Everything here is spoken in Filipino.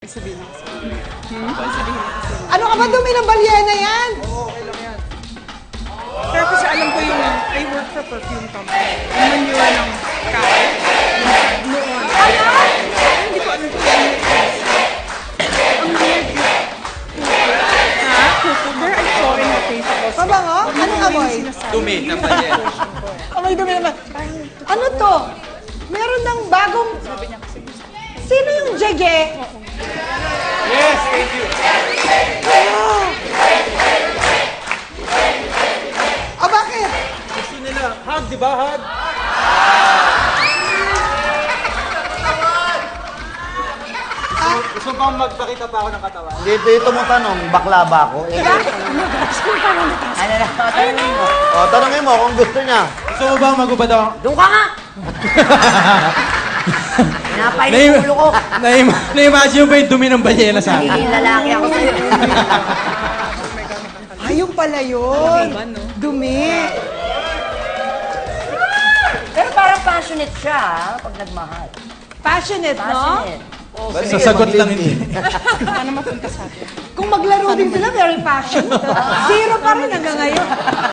Sabihin ako sa'yo. Ano ka ba dumi ng balyena yan? Pero kasi alam ko yung, I work for perfume company. Yung manure ng kahoy. Noon. Hindi ko alam kung ano yun. Ang weird yun. Ha? There I saw in the Facebook. Pabango? Anong amoy? Dumi ng balyena. Amoy dumi naman. Ano to? Meron ng bagong... Sino yung jege? Yes, thank you. Bakit? Gusto nila, hug, di ba? Hug. Gusto bang magpakita pa ako ng katawan? Dito mo tanong, bakla ba ako? Ano na? Tanungin mo. O, tanongin mo kung gusto niya. Gusto mo bang magubad ako? Doon ka nga! Pinapay yung ulo ko. Na-imagine mo ba yung dumi ng balyena sa akin? Nagiging lalaki ako sa'yo. Ayun pala yun. Dumi. Pero parang passionate siya, ha, pag nagmahal. Passionate, no? Passionate. Sasagot lang hindi. Paano mapunta sa atin? Kung maglaro din sila, very passionate. Zero pa rin hanggang ngayon.